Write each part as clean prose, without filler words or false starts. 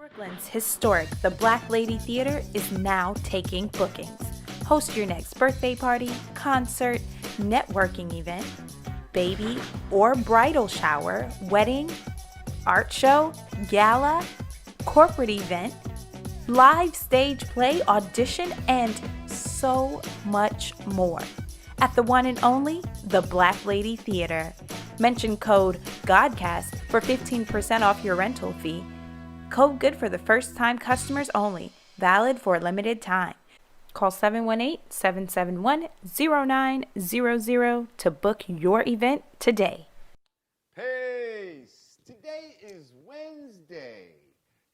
Brooklyn's historic The Black Lady Theater is now taking bookings. Host your next birthday party, concert, networking event, baby or bridal shower, wedding, art show, gala, corporate event, live stage play, audition, and so much more. At the one and only The Black Lady Theater. Mention code GODCAST for 15% off your rental fee. Code good for the first time customers only. Valid for a limited time. Call 718-771-0900 to book your event today. Peace. Today is Wednesday,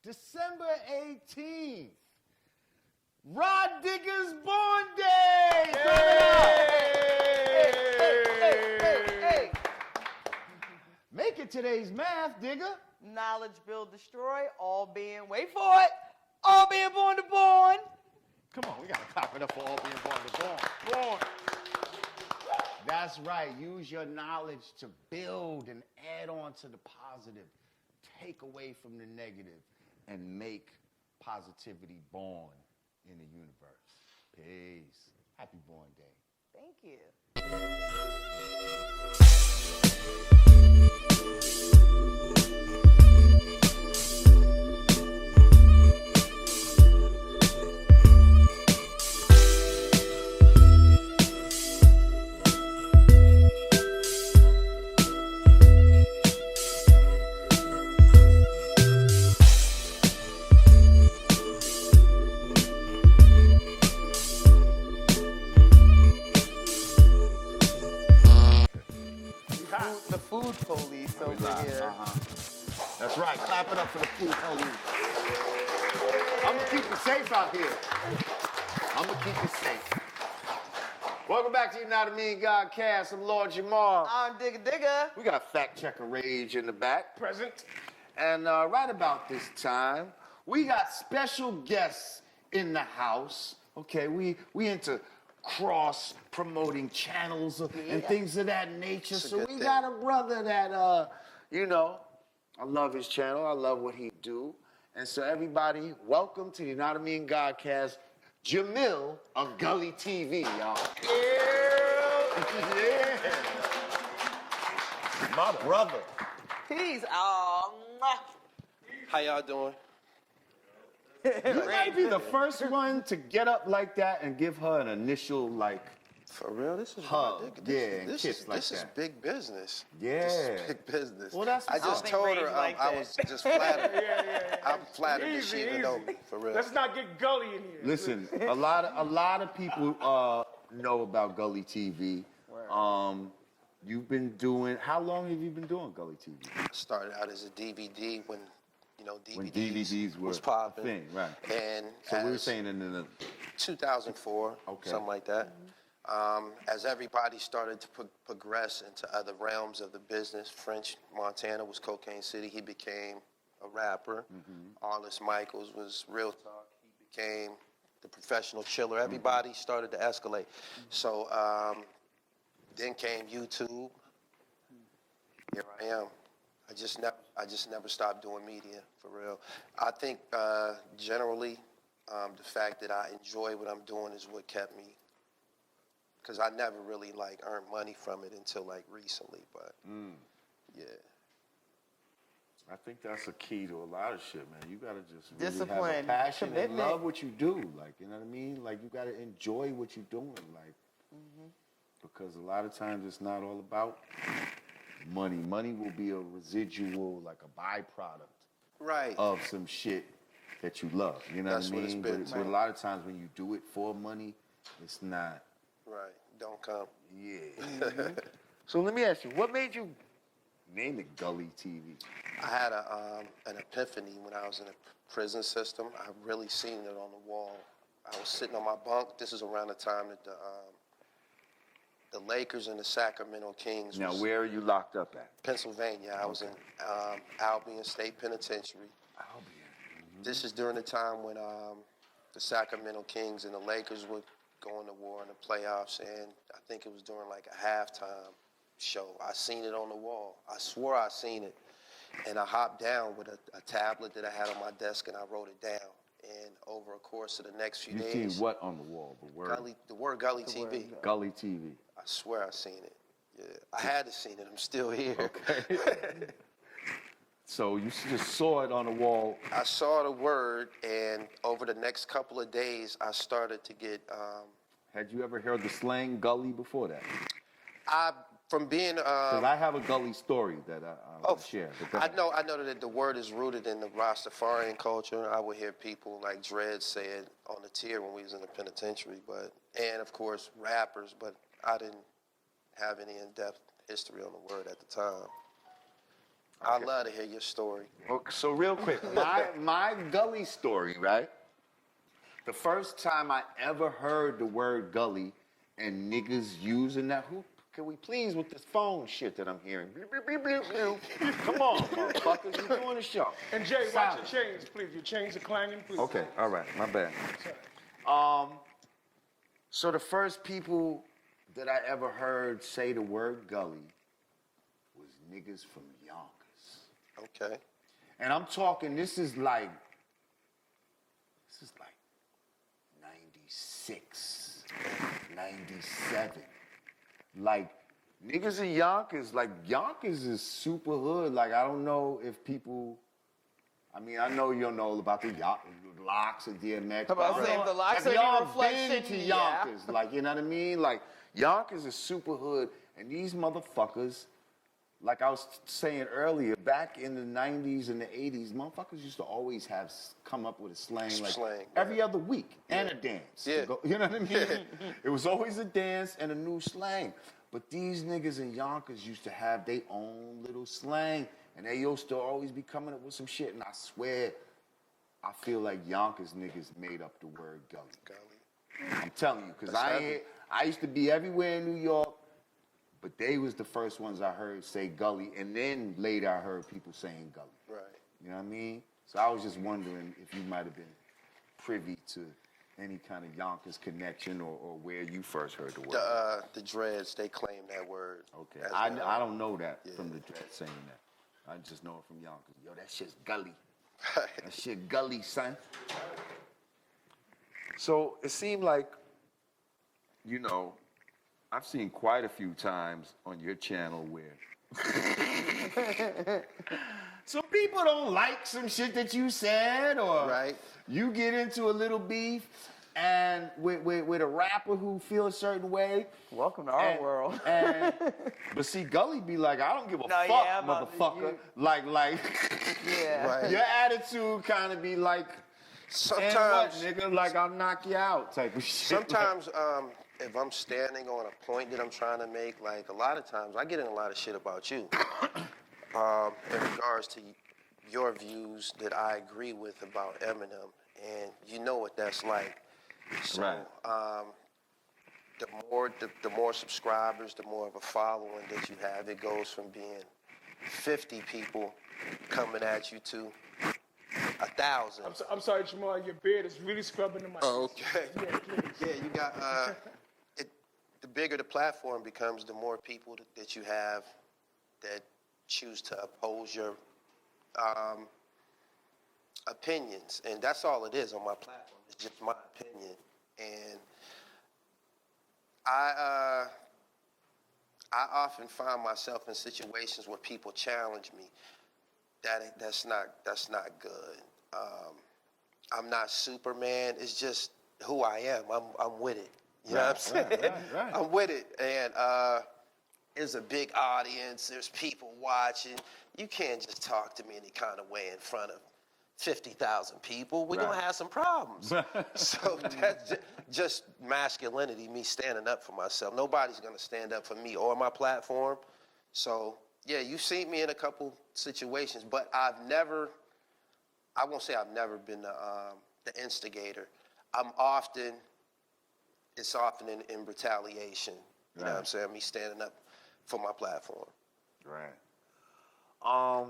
December 18th. Rah Digga's born day. Hey. Make it today's math, Digga. Knowledge, build, destroy, all being, wait for it, all being born to born. Come on, we gotta clap it up for all being born to born. That's right. Use your knowledge to build and add on to the positive. Take away from the negative and make positivity born in the universe. Peace. Happy born day. Thank you. The food police over here. That's right. Clap it up for the food police. I'm gonna keep you safe out here. I'm gonna keep you safe. Welcome back to Yanadameen Godcast. I'm Lord Jamar. I'm Digga. We got fact checker Rage in the back. Present. And right about this time, we got special guests in the house. Okay, we into cross promoting channels and things of that nature. So we got a brother that I love his channel. I love what he do. And so everybody, welcome to the Yanadameen Godcast, Jamil of Gully TV, y'all. Yeah. My brother. Peace. How y'all doing? You might be the first one to get up like that and give her an initial, like, For real, this is hug. ridiculous. Yeah, and This kiss is like this is that. big business. Yeah. This is big business. Well, that's I what's just up. told her Rage like I that. was just flattered. I'm flattered that she even know me, for real. Let's not get gully in here. Listen, a lot of people know about Gully TV. You've been doing. How long have you been doing Gully TV? I started out as a DVD when When DVDs were was popping. a thing, right? And So we were as saying in the 2004, Okay. something like that. As everybody started to progress into other realms of the business, French Montana was Cocaine City. He became a rapper. Arliss Michaels was Real Talk. He became the professional chiller. Everybody started to escalate. So then came YouTube. Here I am. I just never stopped doing media, for real. I think generally the fact that I enjoy what I'm doing is what kept me, because I never really earned money from it until recently, but yeah. I think that's a key to a lot of shit, man. You gotta just really Discipline, have a passion and commitment. love what you do. Like, you know what I mean? Like, you gotta enjoy what you're doing. Like, because a lot of times it's not all about money. Money will be a residual, like a byproduct Right. of some shit that you love. You know That's what I what it's mean? been. But a lot of times when you do it for money, it's not. Right. Don't come. Yeah. So let me ask you, what made you name it Gully TV? I had an epiphany when I was in the prison system. I really seen it on the wall. I was sitting on my bunk. This is around the time that the Lakers and the Sacramento Kings Now, was where are you locked up at? Pennsylvania. I was in Albion State Penitentiary. This is during the time when the Sacramento Kings and the Lakers were going to war in the playoffs, and I think it was during a halftime show. I seen it on the wall. I swore I seen it. And I hopped down with a tablet that I had on my desk, and I wrote it down. And over a course of the next few days... You seen what on the wall? The word? Gully TV. Gully TV. I swear I seen it. Yeah, I had to seen it. I'm still here. Okay. So you just saw it on the wall. I saw the word, and over the next couple of days, I started to get... Had you ever heard the slang gully before that? From being... Because I have a gully story that I'll share. I know that the word is rooted in the Rastafarian culture. I would hear people like Dredd say it on the tier when we was in the penitentiary, and of course rappers, but I didn't have any in-depth history on the word at the time. Okay. I'd love to hear your story. Okay, so real quick, my gully story, right? The first time I ever heard the word gully and niggas using that, can we please with this phone shit that I'm hearing? Bleep, bleep, bleep, bleep, bleep. Come on, motherfuckers, you're doing a show. And Jay, watch your chains, please. Your chains are clanging, please. Okay, all right, my bad. So the first people that I ever heard say the word gully was niggas from Yonkers. Okay. And I'm talking, this is like 96, 97. Like, niggas in Yonkers, like, Yonkers is super hood. Like, I don't know if people, I mean, I know you don't know about the locks and DMX. How about saying the locks have are y'all the reflection? been to Yonkers? Like, you know what I mean? Like, Yonkers is super hood, and these motherfuckers, like I was saying earlier, back in the 90s and the 80s, motherfuckers used to always come up with a slang like every other week and a dance. Yeah. You know what I mean? It was always a dance and a new slang. But these niggas in Yonkers used to have their own little slang, and they used to always be coming up with some shit. And I swear, I feel like Yonkers niggas made up the word gully. I'm telling you, because I used to be everywhere in New York, but they was the first ones I heard say gully, and then later I heard people saying gully. Right. You know what I mean? So I was just wondering if you might have been privy to any kind of Yonkers connection or where you first heard the word. The Dreads, they claim that word. Okay. I don't know that from the Dreads saying that. I just know it from Yonkers. Yo, that shit's gully. That shit gully, son. So it seemed like, you know, I've seen quite a few times on your channel where some people don't like some shit that you said, or you get into a little beef and with a rapper who feels a certain way. Welcome to our world. But see, Gully be like, I don't give a fuck, motherfucker. Like, your attitude kind of be like, sometimes, what, nigga, like I'll knock you out type of shit. Sometimes, if I'm standing on a point that I'm trying to make, like a lot of times, I get in a lot of shit about you. In regards to your views that I agree with about Eminem, and you know what that's like. So, the more subscribers, the more of a following that you have. It goes from being 50 people coming at you to 1,000. I'm sorry, Jamar, your beard is really scrubbing the mic. Oh, okay. Yeah, please. Yeah, you got, the bigger the platform becomes, the more people that you have that choose to oppose your opinions. And that's all it is on my platform. It's just my opinion. And I often find myself in situations where people challenge me. That's not good. I'm not Superman. It's just who I am. I'm with it. You know what I'm saying? Right. I'm with it. And there's a big audience. There's people watching. You can't just talk to me any kind of way in front of 50,000 people. We're going to have some problems. So that's just masculinity, me standing up for myself. Nobody's going to stand up for me or my platform. So, yeah, you've seen me in a couple situations, but I won't say I've never been the instigator. It's often in retaliation. You know what I'm saying? Me standing up for my platform. Right. I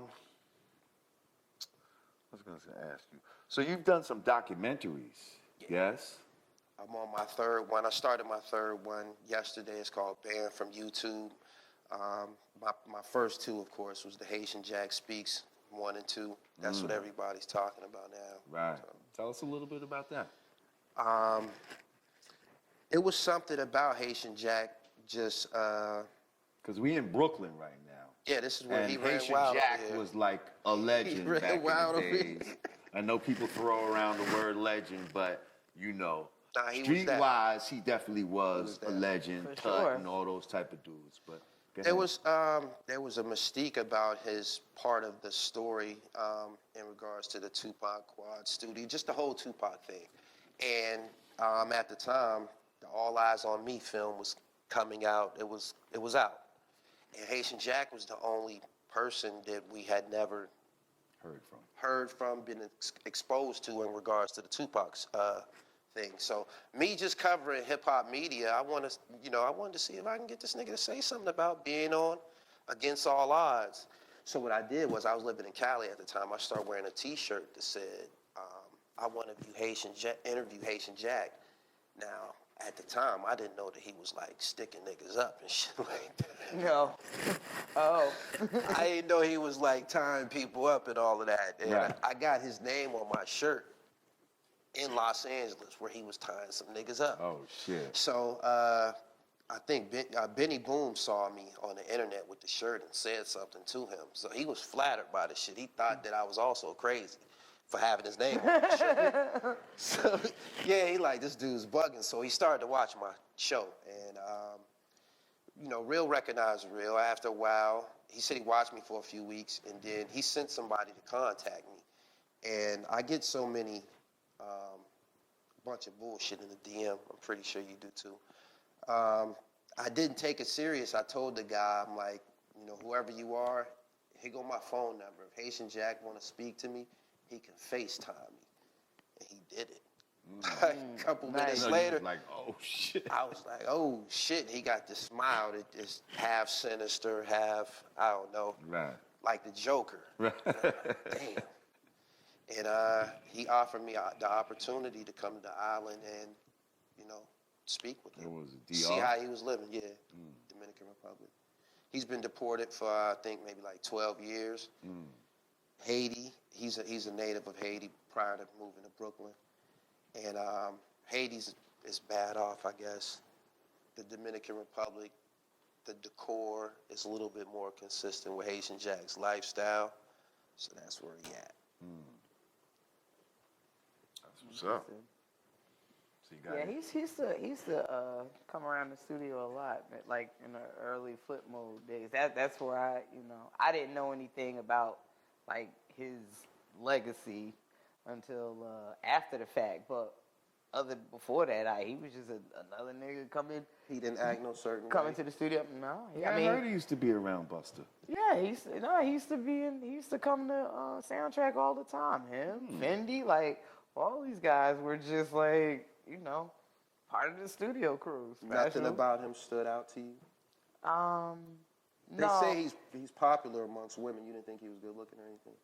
was going to ask you. So you've done some documentaries, yes? I'm on my third one. I started my third one yesterday. It's called Banned from YouTube. My first two, of course, was the Haitian Jack Speaks 1 and 2. That's what everybody's talking about now. Right. Tell us a little bit about that. It was something about Haitian Jack just, Because we in Brooklyn right now. yeah, this is where And he ran Haitian wild Jack over here. was like a legend ran back wild in over the here. days. I know people throw around the word legend, but you know, Nah, he was that. street-wise, he definitely was a legend, For Tut sure. and all those type of dudes. But go There ahead. was a mystique about his part of the story in regards to the Tupac Quad studio, just the whole Tupac thing. And at the time, the All Eyes on Me film was coming out. It was out, and Haitian Jack was the only person that we had never heard from, been exposed to in regards to the Tupac's thing. So me just covering hip hop media, I wanted to see if I can get this nigga to say something about being on Against All Odds. So what I did was, I was living in Cali at the time. I started wearing a T-shirt that said, "I want to interview Haitian Jack." Now, at the time, I didn't know that he was like sticking niggas up and shit like that. No. Oh. I didn't know he was like tying people up and all of that. And Right. I got his name on my shirt in Los Angeles where he was tying some niggas up. Oh, shit. So I think Benny Boom saw me on the internet with the shirt and said something to him. So he was flattered by the shit. He thought that I was also crazy for having his name on the shirt. So yeah, he like, this dude's bugging. So he started to watch my show. And real recognized real. After a while, he said he watched me for a few weeks, and then he sent somebody to contact me. And I get so many bunch of bullshit in the DM. I'm pretty sure you do too. I didn't take it serious. I told the guy, I'm like, whoever you are, here go my phone number. If Haitian Jack want to speak to me, he can FaceTime me. And he did it. A couple minutes later, Like, oh, shit. I was like, oh, shit. He got this smile that is half sinister, half, I don't know, Right. like the Joker. Right. Damn. And he offered me the opportunity to come to the island and, speak with him. What was it, See DR? how he was living, yeah. Dominican Republic. He's been deported for, I think, maybe like 12 years. Haiti, he's a native of Haiti prior to moving to Brooklyn. And Haiti's is bad off, I guess. The Dominican Republic, the decor is a little bit more consistent with Haitian Jack's lifestyle. So that's where he at. That's what's up. So you got Yeah, he used to come around the studio a lot, like in the early flip mode days. That's where I didn't know anything about like his legacy until after the fact. But before that, he was just another nigga coming He didn't act no certain way. to the studio. No, I heard he used to be around Buster. yeah, he used to come to Soundtrack all the time. Him, Fendi, like all these guys were just like, part of the studio crew. Nothing Special. about him stood out to you? They No. say he's popular amongst women. You didn't think he was good looking or anything?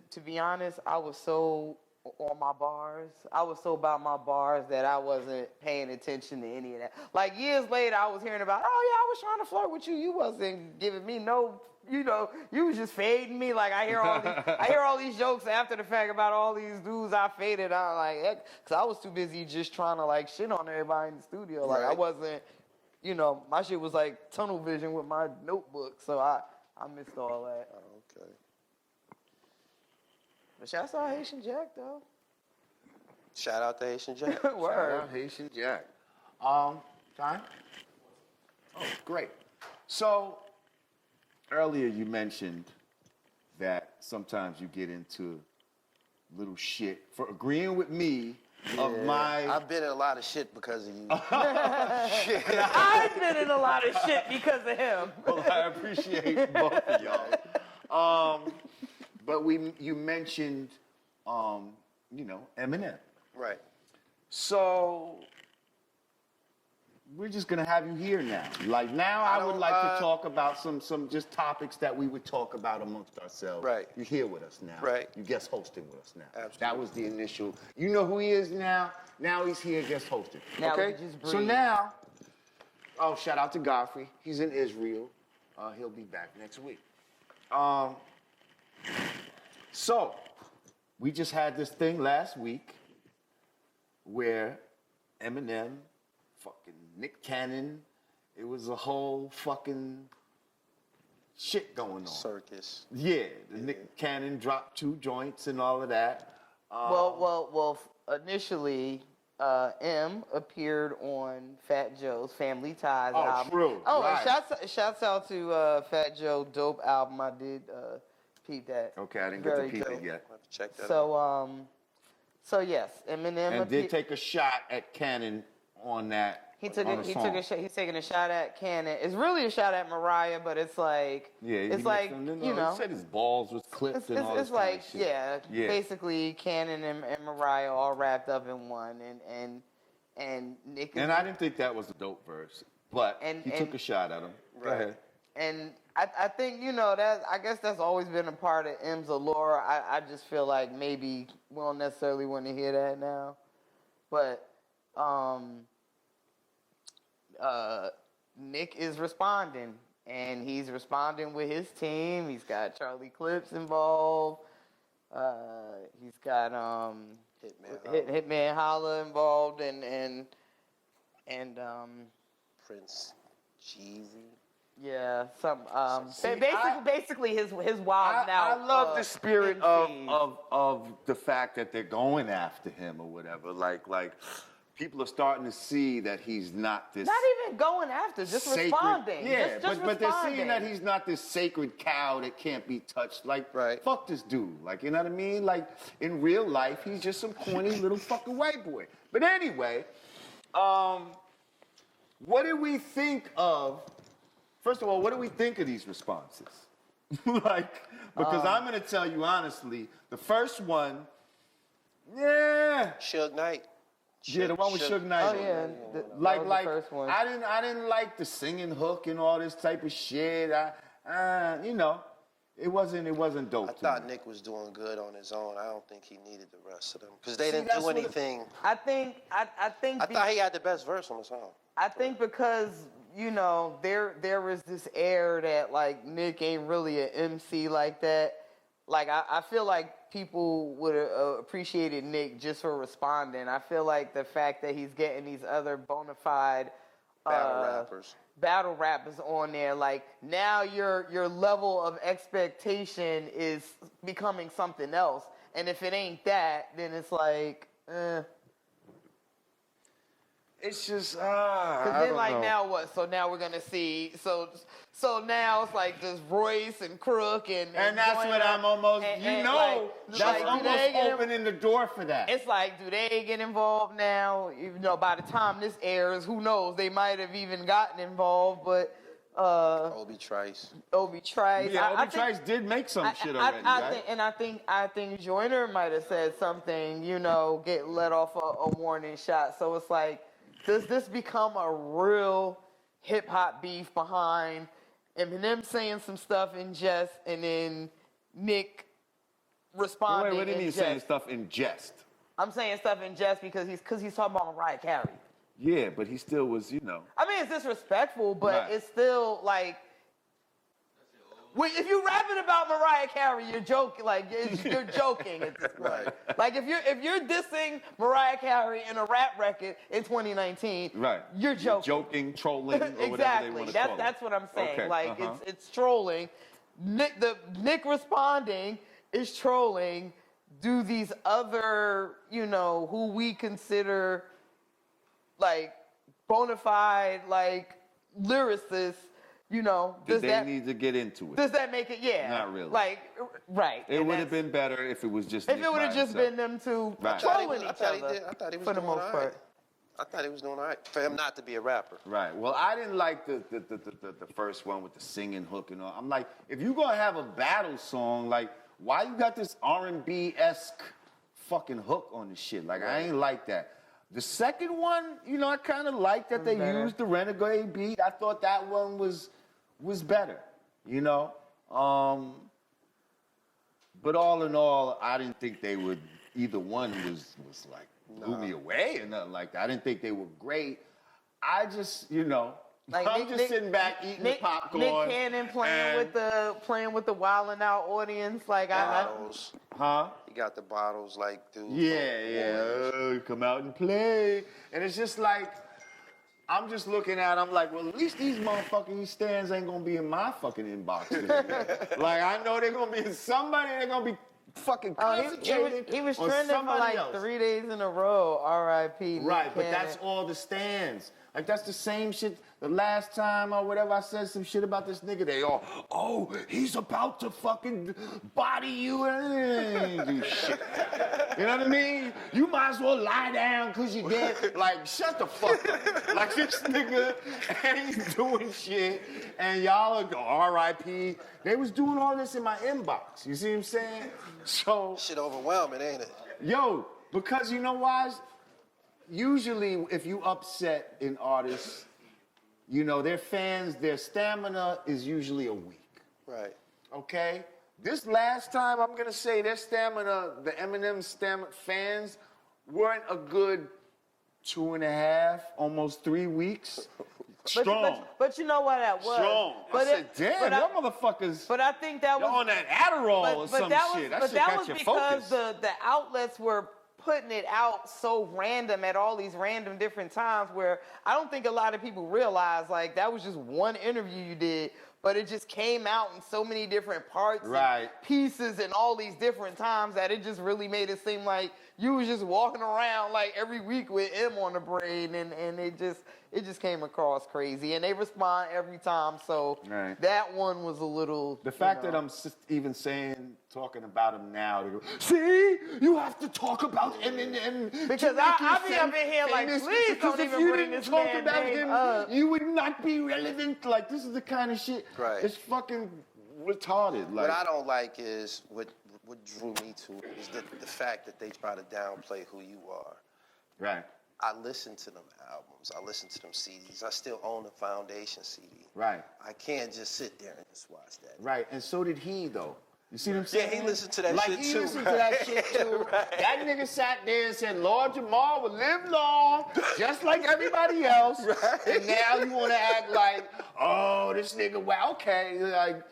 To be honest, I was so on my bars. I was so about my bars that I wasn't paying attention to any of that. Like years later, I was hearing about, oh yeah, I was trying to flirt with you. You wasn't giving me no, you was just fading me. Like I hear all these jokes after the fact about all these dudes I faded. I'm like, heck, because I was too busy just trying to like shit on everybody in the studio. Like I Right. wasn't, my shit was like tunnel vision with my notebook. So I missed all that. Oh, okay. But shouts out Haitian Jack though. Shout out to Haitian Jack. Word. Shout out Haitian Jack. Time? Oh, great. So, earlier you mentioned that sometimes you get into little shit for agreeing with me of my... I've been in a lot of shit because of you. I've been in a lot of shit because of him. Well, I appreciate both of y'all. But you mentioned, Eminem. Right. So we're just gonna have you here now. Like now, I would like to talk about some just topics that we would talk about amongst ourselves. Right. You're here with us now. Right. You guest hosting with us now. Absolutely. That was the initial. You know who he is now. Now he's here guest hosting. Now we okay. can just So breathe. now, shout out to Godfrey. He's in Israel. He'll be back next week. So, we just had this thing last week where Eminem, fucking Nick Cannon, it was a whole fucking shit going on. Circus. Yeah, Nick Cannon dropped 2 joints and all of that. Initially, M appeared on Fat Joe's Family Ties album. True. Oh, right. and shouts out to Fat Joe, dope album. I did peep that. Okay, I didn't Very get to peep dope. it yet. Have to check that out. So yes, Eminem And did take a shot at Cannon on that. He took on a, the he song. took a shot. He's taking a shot at Cannon. It's really a shot at Mariah, but it's like it's like he said his balls was clipped and all it's this like kind of shit. basically Cannon and Mariah all wrapped up in one, and Nick. And I didn't think that was a dope verse, but he took a shot at him. Go ahead. And I think that I guess that's always been a part of M's allure. I just feel like maybe we don't necessarily want to hear that now, but Nick is responding, and he's responding with his team. He's got Charlie Clips involved. He's got Hitman Holla involved, and Prince Jeezy. yeah, some See, basically his wild now. I love the spirit MCs. of the fact that they're going after him or whatever. Like people are starting to see that he's not this. Not even going after, just sacred, responding. Yeah, just but they're seeing responding. that he's not this sacred cow that can't be touched. Like, Right. fuck this dude. Like, you know what I mean? Like, in real life, he's just some corny little fucking white boy. But anyway, what do we think of? First of all, what do we think of these responses? Because I'm gonna tell you honestly, the first one, yeah. Suge Knight. Yeah, the one with Suge Knight. Oh yeah, that was the first one. I didn't like the singing hook and all this type of shit. It wasn't dope. I to thought me. Nick was doing good on his own. I don't think he needed the rest of them because they See, didn't that's do what anything. I think I thought he had the best verse on the song. I think because there was this air that like Nick ain't really an MC like that. Like I feel like people would have appreciated Nick just for responding. I feel like the fact that he's getting these other bona fide battle rappers on there, like now your level of expectation is becoming something else. And if it ain't that, then it's like, It's just Cause I then don't like know. now what? So now we're gonna see. So now it's like just Royce and Crook and that's Joyner what I'm almost. and That's like, do almost they get opening the door for that. It's like, do they get involved now? Even though by the time this airs, who knows? They might have even gotten involved, but Obi Trice. Obi Trice. Yeah, I Obi Trice did make some shit already, right? I think Joyner might have said something. Get let off a warning shot. So it's like, does this become a real hip hop beef behind Eminem saying some stuff in jest and then Nick responding? Wait, what do you in mean jest? saying stuff in jest? I'm saying stuff in jest because he's talking about Mariah Carey. Yeah, but he still was, I mean, it's disrespectful, but Right. it's still like, if you're rapping about Mariah Carey, you're joking. Like you're joking at this point. Right. Like if you're dissing Mariah Carey in a rap record in 2019, right. You're joking. Joking, trolling, or whatever they Exactly. want to call it. That's what I'm saying. Okay, Like uh-huh. it's trolling. Nick responding is trolling. Do these other, who we consider like bona fide like lyricists, Did they need to get into it? does that make it? Yeah. Not really. Like, right. It and would have that's- been better if it was just. If Nick it would have by just himself. been them two Right. trolling I each thought other. I thought he was for the doing most all part. right. I thought he was doing all right for him not to be a rapper. Right. Well, I didn't like the first one with the singing hook and all. I'm like, if you're gonna have a battle song, like, why you got this R&B-esque fucking hook on the shit? Like, I ain't like that. The second one, I kind of like that they better. used the Renegade beat. I thought that one was better, But all in all, I didn't think they would. Either one was like blew me away or nothing like that. I didn't think they were great. I just, Like I'm just sitting back eating the popcorn. Nick Cannon playing with the Wildin' Out audience. Like Battles. Huh? He got the bottles like dude. Yeah. Come out and play. And it's just like, I'm just looking at, I'm like, well, at least these motherfucking stands ain't gonna be in my fucking inbox today. Like, I know they're gonna be in somebody, they're gonna be fucking concentrating he was on trending for somebody like else. 3 days in a row. R.I.P. Right, Nick but Cannon. that's all the stands. Like, that's the same shit. The last time or whatever I said some shit about this nigga, they all, oh, he's about to fucking body you and do shit. You know what I mean? You might as well lie down because you're dead. Like, shut the fuck up. Like, this nigga ain't doing shit, and y'all are go, R.I.P. They was doing all this in my inbox. You see what I'm saying? So, Shit overwhelming, ain't it? yo, because you know why? Usually, if you upset an artist, you know, their fans, their stamina is usually a week. Right. Okay? This last time, I'm gonna say their stamina, the Eminem fans, weren't a good 2.5, almost 3 weeks. Strong. But you know what that was? Strong. But I said, damn, y'all motherfuckers. But I think that was Y'all on that Adderall or some that shit. Was, That but shit that got was your because focus. the outlets were putting it out so random at all these random different times where I don't think a lot of people realize like that was just one interview you did, but it just came out in so many different parts and pieces and all these different times that it just really made it seem like you was just walking around like every week with M on the brain and it just came across crazy and they respond every time, so that one was a little. The fact that I'm even talking about him now, to go, see, you have to talk about Eminem because I be up in here like, please don't even bring this man name up. You would not be relevant. Like, this is the kind of shit. Right. It's fucking retarded. Like, what I don't like is what drew me to it is the fact that they try to downplay who you are. Right. I listen to them albums. I listen to them CDs. I still own the Foundation CD. Right. I can't just sit there and just watch that. Right. And so did he, though. You see what I'm saying? Yeah, he listened to that like, shit he too. listened to that shit too. That nigga sat there and said, Lord Jamar will live long, just like everybody else. And now you want to act like, oh, this nigga, well, okay. Like,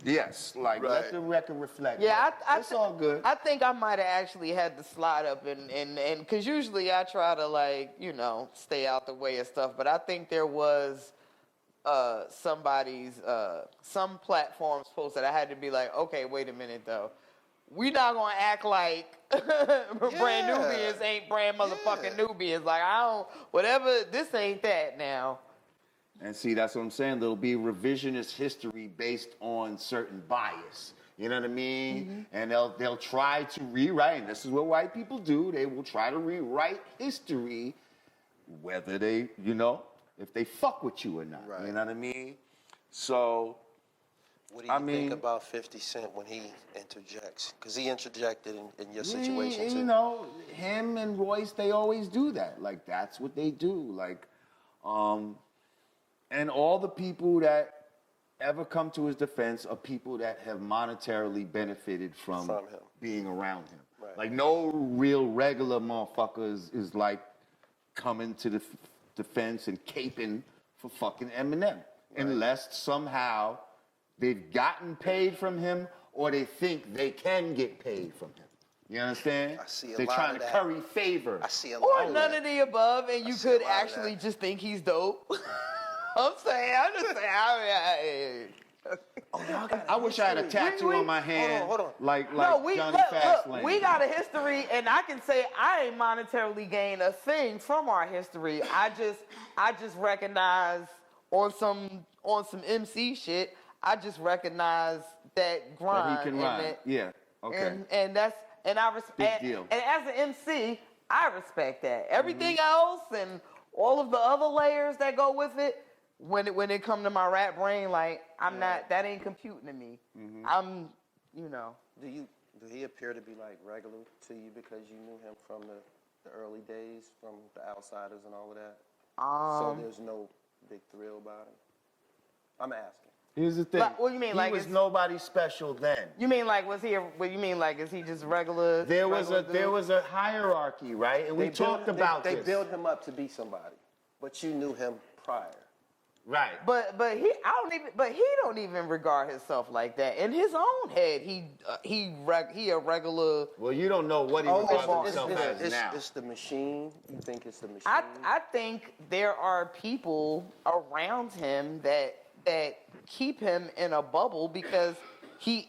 yes, like, let the record reflect. Yeah, it's all good. I think I might have actually had to slide up and because usually I try to, like, you know, stay out the way of stuff, but I think there was some platforms post that I had to be like, okay, wait a minute though. We not gonna act like brand Nubians ain't brand motherfucking Nubians. Like, whatever, this ain't that now. And see, that's what I'm saying. There'll be revisionist history based on certain bias. You know what I mean? And they'll try to rewrite, and this is what white people do. They will try to rewrite history, whether they, you know, if they fuck with you or not. Right. You know what I mean? So, what do you think about 50 Cent when he interjects? Because he interjected in your situation too. You know, him and Royce, they always do that. Like, that's what they do. Like, and all the people that ever come to his defense are people that have monetarily benefited from him, being around him. Right. Like, no real regular motherfucker is like coming to the defense and caping for fucking Eminem. Unless somehow they've gotten paid from him or they think they can get paid from him. You understand? I see a They're lot trying of to that. curry favor. I see a lot Or of none that. of the above, and you could a lot of actually that. just think he's dope. I'm just saying. I wish I had a tattoo on my hand, Hold on. like Look, Johnny Fastlane. we got a history, and I can say I ain't monetarily gained a thing from our history. I just recognize on some MC shit. I just recognize that grind. That he can rhyme. Yeah. Okay. And I respect. Big deal. And as an MC, I respect that. Everything else and all of the other layers that go with it, when it come to my rap brain, like that ain't computing to me. I'm, you know. Do he appear to be like regular to you because you knew him from the early days, from the Outsiders and all of that? So there's no big thrill about him? I'm asking. Here's the thing. But what do you mean, he like, was it's- nobody special then. You mean like what you mean like is he just regular? There was regular dude? a hierarchy, right? And we talked about They this. built him up to be somebody, but you knew him prior. Right. But he don't even regard himself like that. In his own head, he a regular. Well, you don't know what he regards himself as now. It's the machine. You think it's the machine? I think there are people around him that keep him in a bubble because he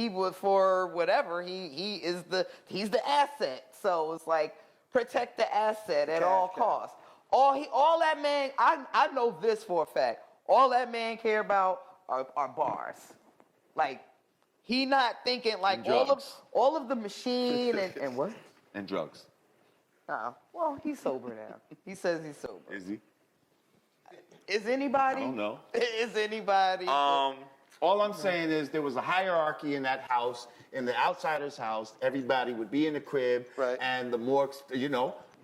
would, for whatever, he's the asset. So it's like protect the asset at all costs. All that man, I know this for a fact. All that man care about are bars. Like he not thinking like all of the machine and what? And drugs. Well, he's sober now. He says he's sober. Is he? Is anybody? I don't know. Is anybody? All I'm saying is there was a hierarchy in that house, in the outsider's house. Everybody would be in the crib, Right. And the more,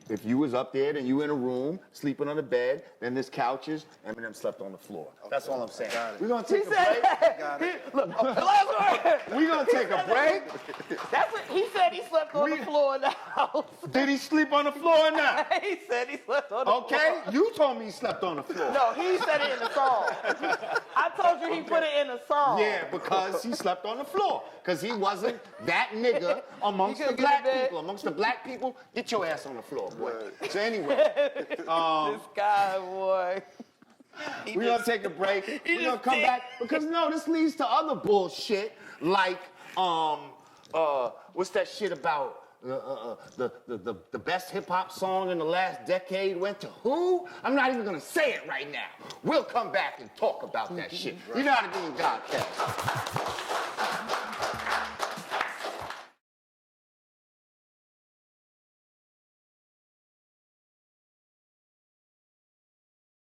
if you was up there and you in a room sleeping on the bed, then there's couches. Eminem slept on the floor. That's all I'm saying. We're gonna take a break. Look, last word. We're gonna take a break. That's what he said. He slept on the floor in the house. Did he sleep on the floor or not? He said he slept on the floor. Okay, you told me he slept on the floor. No, he said it in the song. I told you he put it in the song. Yeah, because he slept on the floor. Because he wasn't that nigga amongst the couldn't black get in bed. people. Amongst the black people, get your ass on the floor, boy. So anyway, This guy, boy. we're going to take a break. We're going to come back. Because, no, this leads to other bullshit like, what's that shit about? The best hip-hop song in the last decade went to who? I'm not even gonna say it right now. We'll come back and talk about that shit. You know how to do Godcast.